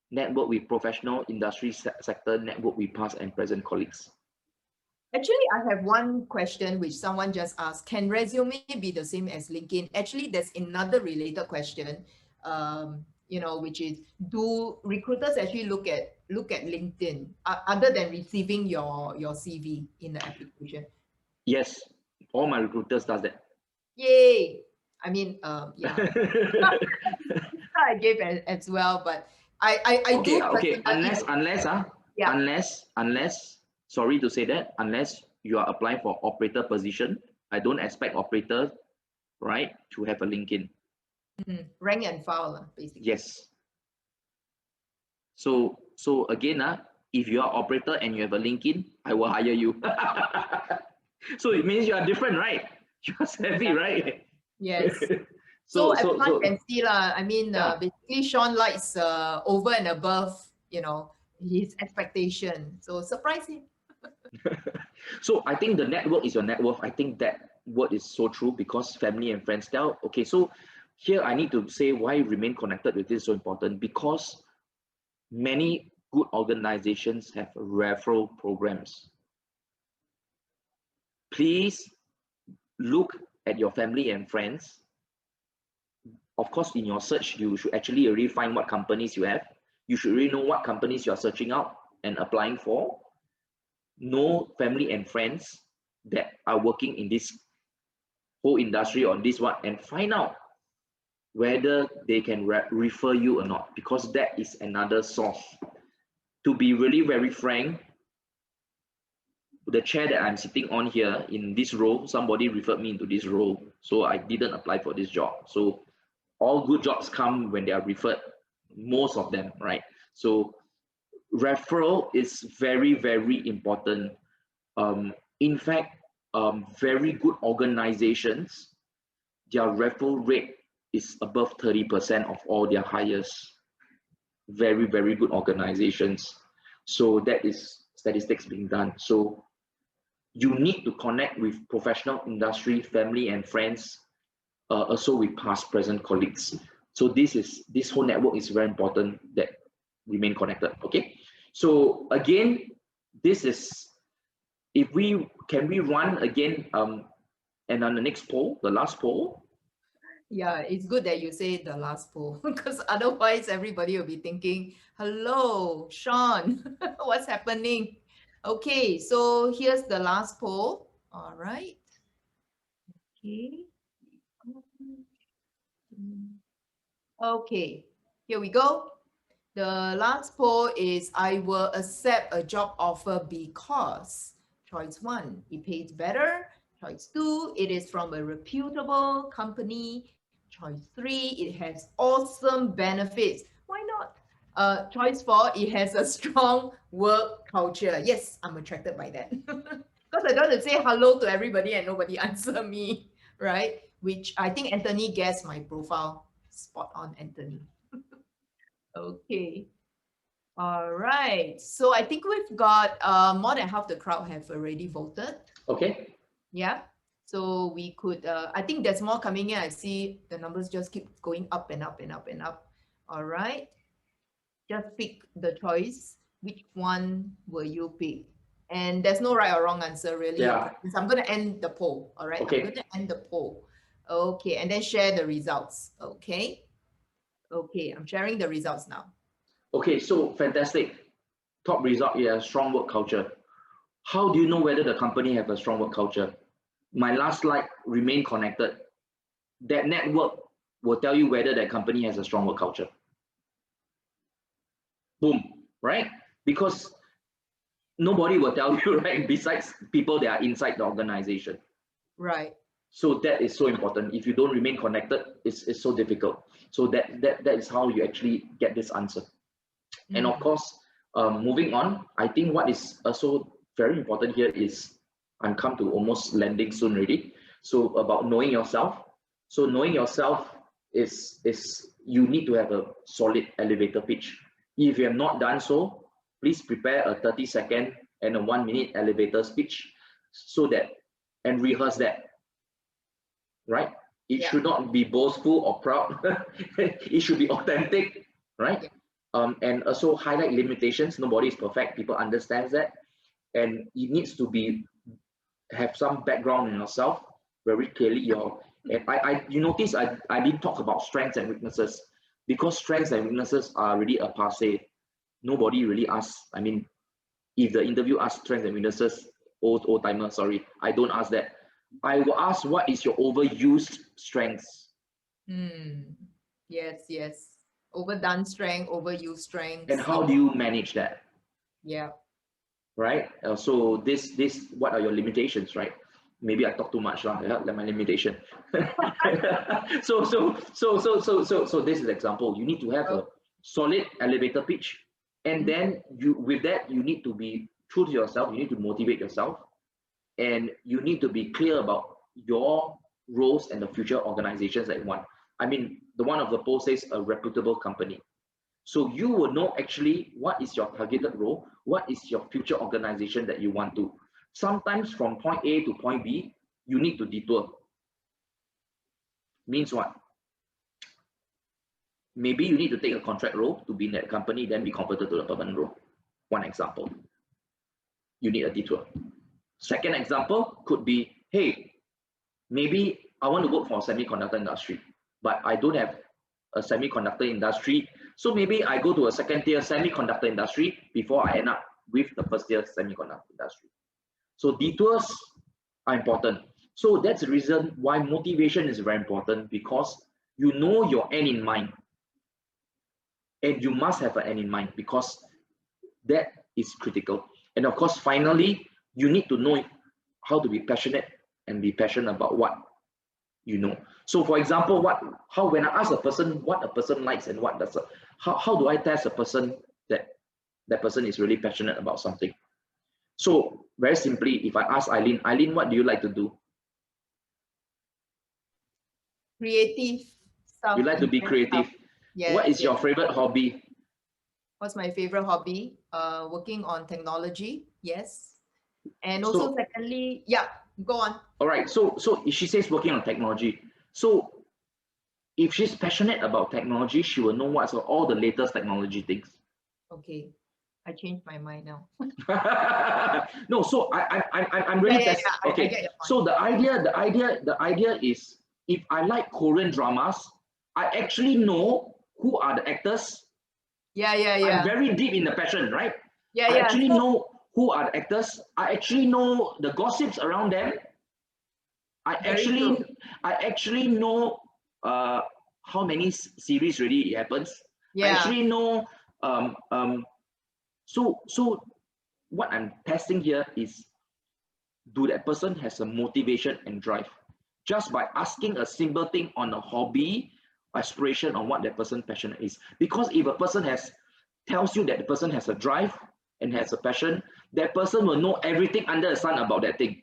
network with professional industry sector, network with past and present colleagues. Actually, I have one question which someone just asked. Can resume be the same as LinkedIn? Actually, there's another related question, which is, do recruiters actually look at LinkedIn other than receiving your CV in the application? Yes, all my recruiters does that. Yay! I mean, yeah. I gave as well, but I okay, do okay. Unless, sorry to say that, unless you are applying for operator position, I don't expect operator, right, to have a LinkedIn. Rank and file, basically. Yes. So again, if you are operator and you have a LinkedIn, I will hire you. So it means you are different, right? You are savvy, right? Yes. So as one can see, I mean, basically Shawn likes over and above, his expectation. So surprise him. So I think the network is your net worth. I think that word is so true, because family and friends tell. Okay, so here I need to say why remain connected with this is so important, because many good organizations have referral programs. Please look at your family and friends. Of course, in your search, you should actually already find what companies you have. You should really know what companies you are searching out and applying for. Know family and friends, that are working in this whole industry on this one, and find out whether they can refer you or not, because that is another source. To be really very frank, the chair that I'm sitting on here in this role, somebody referred me into this role, so I didn't apply for this job. So all good jobs come when they are referred, most of them, right? So referral is very, very important. In fact, very good organizations, their referral rate is above 30% of all their hires. Very, very good organizations. So that is statistics being done. So you need to connect with professional industry, family and friends, also with past, present colleagues. So this whole network is very important that remain connected. Okay. So again, this is, if we can we run again, and on the next poll, the last poll. Yeah, it's good that you say the last poll, because otherwise everybody will be thinking, hello, Shawn, what's happening? Okay, so here's the last poll. All right. Okay. Okay, here we go. The last poll is, I will accept a job offer because. Choice 1, it pays better. Choice 2, it is from a reputable company. Choice 3, it has awesome benefits. Why not? Choice 4, it has a strong work culture. Yes, I'm attracted by that. Because I don't want to say hello to everybody and nobody answer me, right? Which I think Anthony guessed my profile. Spot on, Anthony. Okay. All right. So I think we've got more than half the crowd have already voted. Okay. Yeah. So we could, I think there's more coming in. I see the numbers just keep going up and up and up and up. All right. Just pick the choice. Which one will you pick? And there's no right or wrong answer, really. Yeah. So I'm going to end the poll. All right. Okay. I'm going to end the poll. Okay. And then share the results. Okay. Okay. I'm sharing the results now. Okay, so fantastic. Top result, yeah, strong work culture. How do you know whether the company have a strong work culture? My last slide, remain connected. That network will tell you whether that company has a strong work culture. Boom, right? Because nobody will tell you, right? Besides people that are inside the organization. Right. So that is so important. If you don't remain connected, it's so difficult. So that is how you actually get this answer. And of course, moving on, I think what is also very important here is, I'm come to almost landing soon already. So about knowing yourself. So knowing yourself is you need to have a solid elevator pitch. If you have not done so, please prepare a 30-second and a 1-minute elevator speech, so that, and rehearse that, right? It should not be boastful or proud. It should be authentic, right? And also highlight limitations. Nobody is perfect. People understand that, and it needs to be have some background in yourself very clearly. You notice I didn't talk about strengths and weaknesses, because strengths and weaknesses are really a passe. Nobody really asks. I mean, if the interview asks strengths and weaknesses, old timer, sorry, I don't ask that. I will ask, what is your overused strengths? Yes, yes. Overdone strength, overused strengths. And how do you manage that? Yeah. Right. So this what are your limitations, right? Maybe I talk too much, like my limitation. So this is example. You need to have a solid elevator pitch, and then with that you need to be true to yourself. You need to motivate yourself, and you need to be clear about your roles and the future organizations that you want. I mean, the one of the post says a reputable company. So you will know actually what is your targeted role, what is your future organization that you want to. Sometimes from point A to point B, you need to detour. Means what? Maybe you need to take a contract role to be in that company, then be converted to a permanent role. One example. You need a detour. Second example could be, hey, maybe I want to work for a semiconductor industry, but I don't have a semiconductor industry. So maybe I go to a second tier semiconductor industry before I end up with the first tier semiconductor industry. So detours are important. So that's the reason why motivation is very important, because you know your end in mind, and you must have an end in mind, because that is critical. And of course, finally, you need to know how to be passionate and be passionate about what you know. So for example, when I ask a person what a person likes and what does how do I test a person that that person is really passionate about something? So very simply, if I ask Eileen, what do you like to do? Creative stuff. You like to be creative. Yes, What is yes. your favorite hobby? What's my favorite hobby? Working on technology. Yes. And also So, secondly, yeah, go on. all right. So if she says working on technology, so if she's passionate about technology, she will know what's all the latest technology things. Okay. I changed my mind now. No, so I'm really Yeah. okay. I get your point. So the idea is, if I like Korean dramas, I actually know who are the actors. Yeah. I'm very deep in the passion, right? Yeah. I actually So, know who are the actors. I actually know the gossips around them. I very true. actually know how many series really it happens. I Yeah. actually know so what I'm testing here is, do that person has a motivation and drive, just by asking a simple thing on a hobby, aspiration, on what that person passionate is. Because if a person tells you that the person has a drive and has a passion, that person will know everything under the sun about that thing.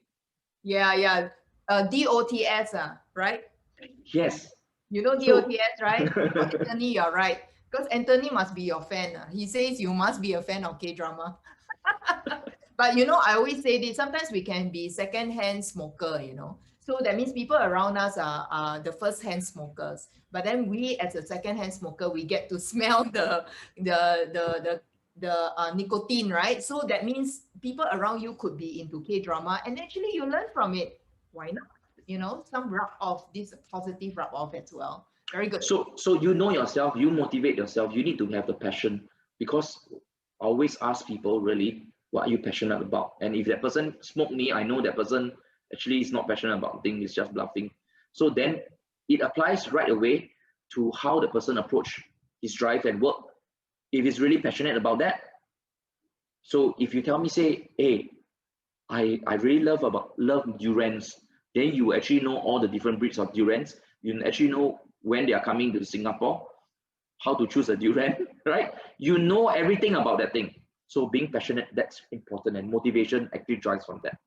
Yeah. DOTS, right? Yes. You know So DOTS, right? Anthony, you're right. Because Anthony must be your fan. He says you must be a fan of K-drama. But I always say this, sometimes we can be second-hand smoker. So that means people around us are the first-hand smokers. But then we, as a second-hand smoker, we get to smell the nicotine, right? So that means people around you could be into K-drama, and actually you learn from it. Why not? Some rub off, this positive rub off as well. Very good. so you know yourself, you motivate yourself, you need to have the passion. Because I always ask people, really, what are you passionate about? And if that person smoke me, I know that person actually is not passionate about things, it's just bluffing. So then it applies right away to how the person approach his drive and work, if he's really passionate about that. So if you tell me, say, hey, I really love durians, then you actually know all the different breeds of durians. You actually know when they are coming to Singapore, how to choose a durian, right? You know everything about that thing. So being passionate, that's important, and motivation actually drives from that.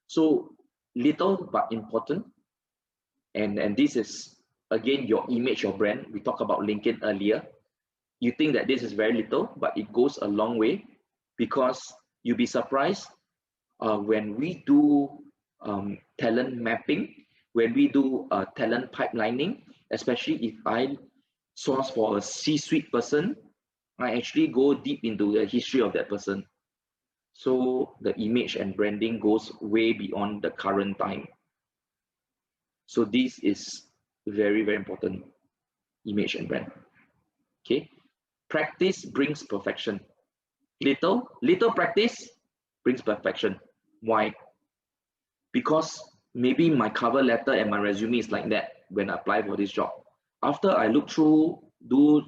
So little but important, and this is again your image, your brand. We talked about LinkedIn earlier. You think that this is very little, but it goes a long way, because you'll be surprised when we do talent mapping, when we do talent pipelining, especially if I source for a C-suite person, I actually go deep into the history of that person. So the image and branding goes way beyond the current time. So this is very, very important, image and brand. Okay, practice brings perfection. Little practice brings perfection. Why? Because maybe my cover letter and my resume is like that when I apply for this job. After I look through, do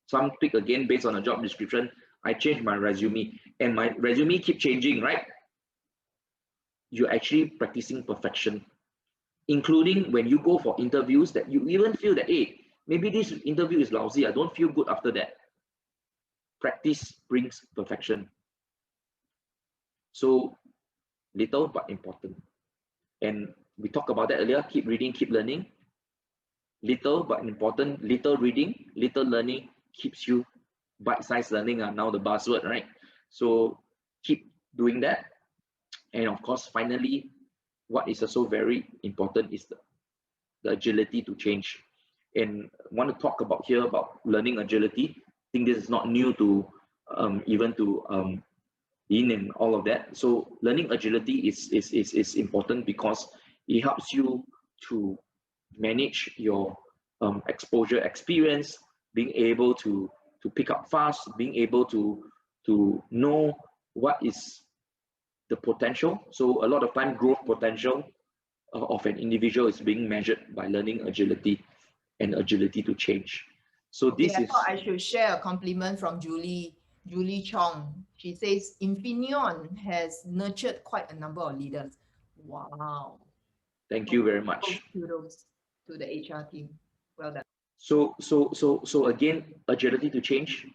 some tweak again based on a job description, I change my resume, and my resume keep changing, right? You're actually practicing perfection, including when you go for interviews, that you even feel that, hey, maybe this interview is lousy, I don't feel good after that. Practice brings perfection. So little but important. And we talked about that earlier, keep reading, keep learning. Little but important, little reading, little learning keeps you bite-sized learning are now the buzzword, right? So keep doing that. And of course, finally, what is also very important is the agility to change. And I want to talk about here about learning agility. I think this is not new to even to in and all of that. So learning agility is important, because it helps you to manage your exposure experience, being able to pick up fast, being able to know what is the potential. So a lot of time, growth potential of an individual is being measured by learning agility and agility to change. So this I is. thought I should share a compliment from Julie Chong. She says Infineon has nurtured quite a number of leaders. Wow. Thank you very much. Kudos to the HR team. Well done. So again, agility to change.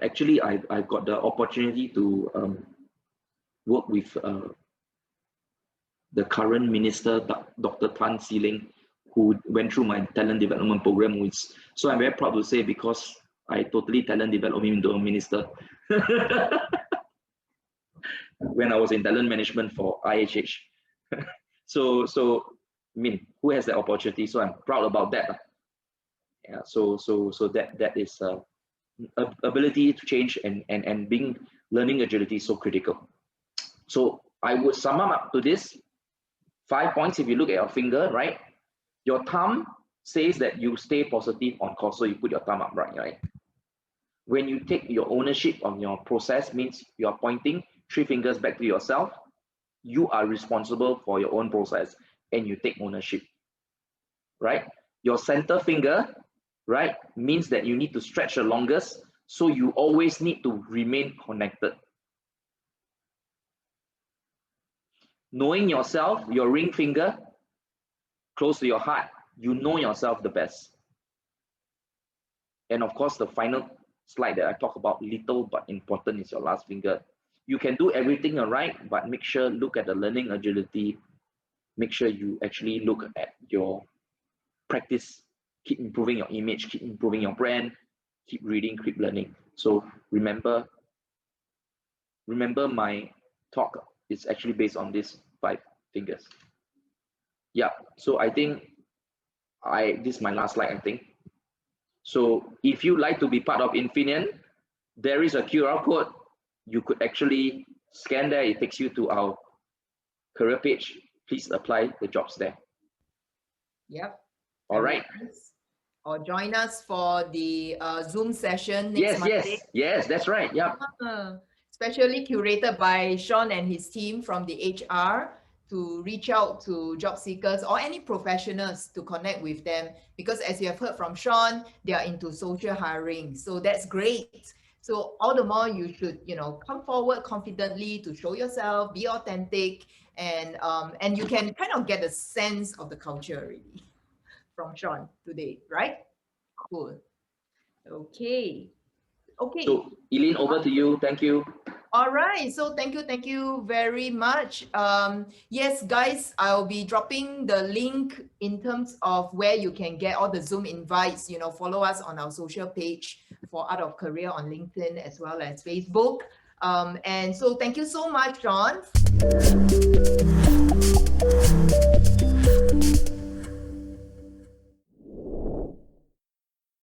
Actually, I got the opportunity to work with the current minister, Dr. Tan Seeling, who went through my talent development program. So I'm very proud to say, because I totally talent developed him into a minister when I was in talent management for IHH. So I mean, who has that opportunity? So I'm proud about that. Yeah. So that is ability to change and being learning agility is so critical. So I would sum up to this 5 points. If you look at your finger, right, your thumb says that you stay positive on course, so you put your thumb up, right? When you take your ownership on your process, means you are pointing 3 fingers back to yourself. You are responsible for your own process and you take ownership, right? Your center finger, right, means that you need to stretch the longest, so you always need to remain connected. Knowing yourself, your ring finger close to your heart, you know yourself the best. And of course, the final slide that I talk about, little but important, is your last finger. You can do everything right, but make sure, look at the learning agility. Make sure you actually look at your practice, keep improving your image, keep improving your brand, keep reading, keep learning. So remember my talk is actually based on these 5 fingers. Yeah, so I think this is my last slide, I think. So if you like to be part of Infineon, there is a QR code. You could actually scan there. It takes you to our career page. Please apply the jobs there. Yep. All right. Or join us for the Zoom session next Monday. Yes, that's right. Yep. Specially curated by Shawn and his team from the HR to reach out to job seekers or any professionals to connect with them, because as you have heard from Shawn, they are into social hiring. So that's great. So all the more you should, come forward confidently to show yourself, be authentic, and you can kind of get a sense of the culture already from Shawn today, right? Cool. Okay. So Eileen, over to you. Thank you. All right. So thank you very much. Yes, guys, I'll be dropping the link in terms of where you can get all the Zoom invites. Follow us on our social page for Art of Career on LinkedIn as well as Facebook. And so thank you so much, Shawn.